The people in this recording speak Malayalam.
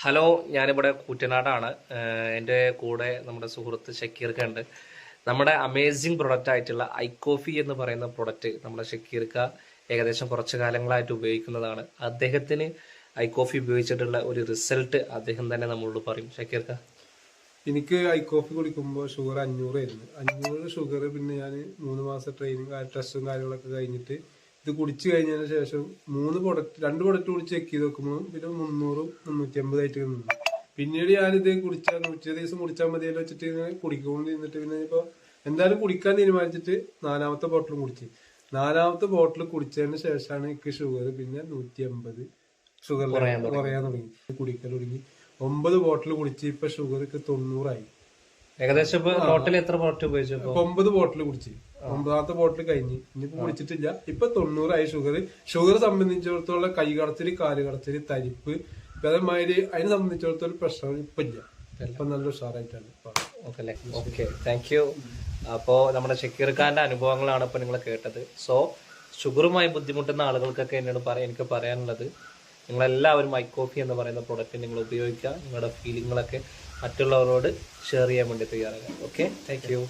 ഹലോ, ഞാനിവിടെ കൂറ്റനാടാണ്. എൻ്റെ കൂടെ നമ്മുടെ സുഹൃത്ത് ഷക്കീർക്ക ഉണ്ട്. നമ്മുടെ അമേസിങ് പ്രൊഡക്റ്റ് ആയിട്ടുള്ള ഐക്കോഫി എന്ന് പറയുന്ന പ്രൊഡക്റ്റ് നമ്മുടെ ഷക്കീർക്ക ഏകദേശം കുറച്ച് കാലങ്ങളായിട്ട് ഉപയോഗിക്കുന്നതാണ്. അദ്ദേഹത്തിന് ഐക്കോഫി ഉപയോഗിച്ചിട്ടുള്ള ഒരു റിസൾട്ട് അദ്ദേഹം തന്നെ നമ്മളോട് പറയും. ഷക്കീർക്ക, എനിക്ക് ഐക്കോഫി കുടിക്കുമ്പോൾ ഷുഗർ 500 ആയിരുന്നു. 500 ഷുഗർ. പിന്നെ ഞാൻ 3 മാസം ട്രെയിനിങ് ടെസ്റ്റും കാര്യങ്ങളൊക്കെ കഴിഞ്ഞിട്ട് ഇത് കുടിച്ചു കഴിഞ്ഞതിന് ശേഷം 2 പ്രൊഡക്റ്റ് കുടിച്ച് ചെക്ക് ചെയ്ത് നോക്കുമ്പോൾ പിന്നെ 300 350 ആയിട്ട് നിന്നു. പിന്നീട് ഞാനിത് കുടിച്ചാൽ 120 ദിവസം കുടിച്ചാൽ മതിയല്ലോ വെച്ചിട്ട് ഇങ്ങനെ കുടിക്കൊണ്ട് നിന്നിട്ട് പിന്നെ ഇപ്പൊ എന്തായാലും കുടിക്കാൻ തീരുമാനിച്ചിട്ട് 4ാമത്തെ ബോട്ടിലും കുടിച്ച്. 4ാമത്തെ ബോട്ടിൽ കുടിച്ചതിന് ശേഷമാണ് എനിക്ക് ഷുഗർ പിന്നെ 150 ഷുഗർ കുറയാൻ തുടങ്ങി. കുടിക്കാൻ തുടങ്ങി. 9 ബോട്ടിൽ കുടിച്ച് ഇപ്പൊ ഷുഗർ 90 ഏകദേശം ടോട്ടൽ എത്ര ബോട്ടിൽ ഉപയോഗിച്ചു? 9 ബോട്ടിൽ കുടിച്ച്. 9ാമത്തെ ബോട്ടിൽ കഴിഞ്ഞ് ഇനിയിപ്പോ കുടിച്ചിട്ടില്ല. ഇപ്പൊ 90 ഷുഗർ സംബന്ധിച്ചിടത്തോളം കൈ കടച്ചില്, കാല് കടച്ചില്, തരിപ്പ്, അതേമാതിരി അതിനെ സംബന്ധിച്ചിടത്തോളം പ്രശ്നം ഇപ്പൊ ഇല്ല. ഇപ്പൊ നല്ല ഉഷാറായിട്ടാണ്. Okay, thank you. അപ്പോ നമ്മുടെ ഷക്കീർ ഖാന്റെ അനുഭവങ്ങളാണ് ഇപ്പൊ നിങ്ങൾ കേട്ടത്. സോ ഷുഗറുമായി ബുദ്ധിമുട്ടുന്ന ആളുകൾക്കൊക്കെ എനിക്ക് പറയാനുള്ളത്, നിങ്ങളെല്ലാവരും ഐക്കോഫി എന്ന് പറയുന്ന പ്രൊഡക്റ്റ് നിങ്ങൾ ഉപയോഗിക്കുക. നിങ്ങളുടെ ഫീലിങ്ങുകളൊക്കെ മറ്റുള്ളവരോട് ഷെയർ ചെയ്യാൻ വേണ്ടി തയ്യാറാക്കുക. Okay, thank you.